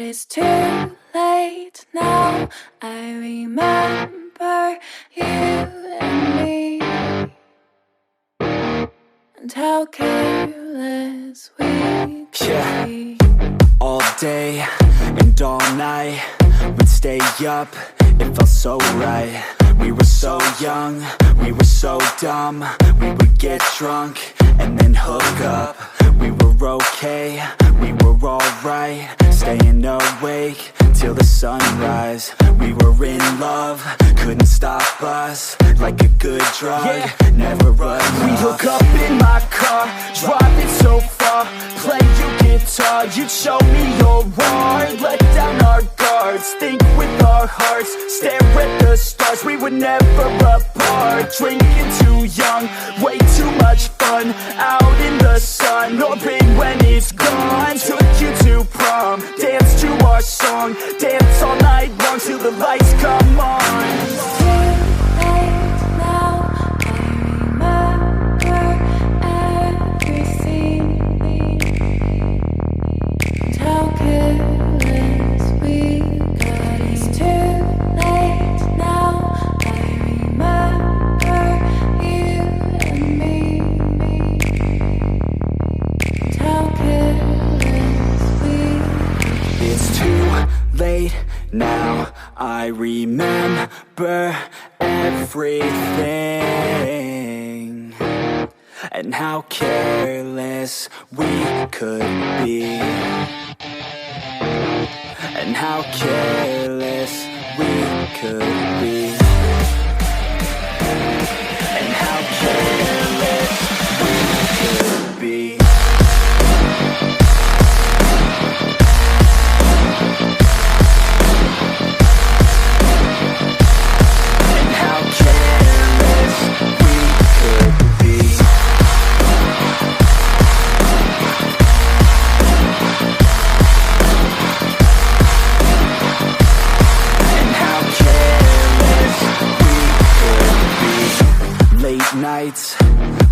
it's too late now. I remember you and me, and how careless we could be. All day and all night, we'd stay up, it felt so right. We were so young, we were so dumb. We would get drunk and then hook up. We were okay, we were alright, staying awake till the sunrise. We were in love, couldn't stop us, like a good drug, never enough. We'd hook up in my car, driving so far, play you guitar, you'd show me your art, let down our guards, think with our hearts, stare at the stars. We were never apart, drinking too young, way too much fun, out in the sun, no pain when it's gone. Took you to prom, dance to our song, dance all night long till the lights come on. It's too late now. I remember everything, and how careless we got. It's too late now. I remember you and me, and how careless we got. It's too late now, I remember everything, and how careless we could be, and how careless we could be, and how careless we could be. Nights,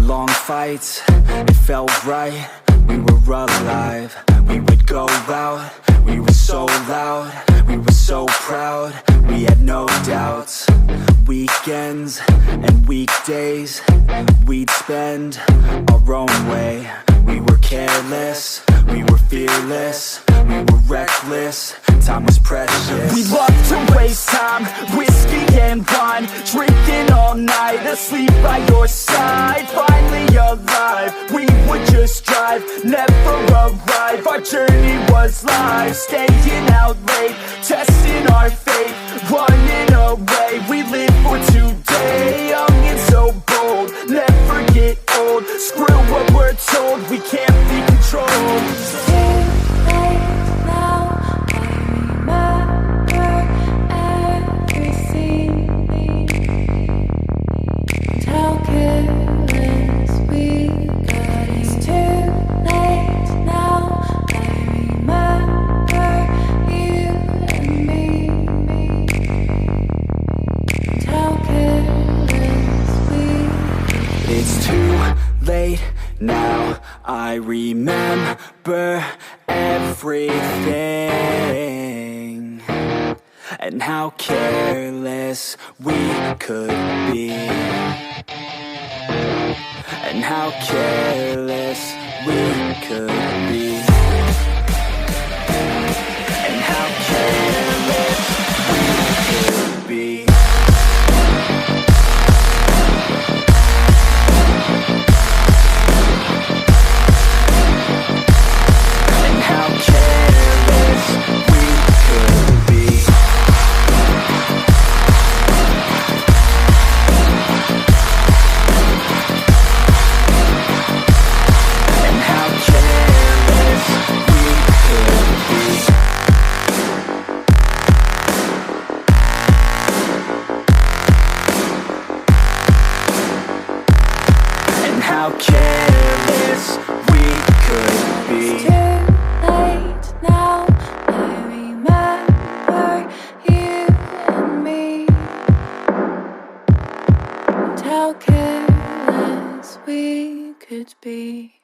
long fights, it felt right, we were alive. We would go out, we were so loud, we were so proud, we had no doubts. Weekends and weekdays, we'd spend our own way. We were careless, we were fearless, we were reckless, time was precious. We loved to waste time, whiskey and wine, drinking all night, asleep by your side. Finally alive, we would just drive, never arrive. Our journey was live, staying out late, testing our fate, running away. We live for today, young and so bold, never get old. Screw what we're told, we can't be controlled. It's too late now. I remember everything, and how careless we got. It's too late now. I remember you and me, and how careless we got. It's too late now, I remember everything, and how careless we could be, and how careless we could be, and how careless we could be. How careless we could be. It's too late now. I remember you and me, and how careless we could be.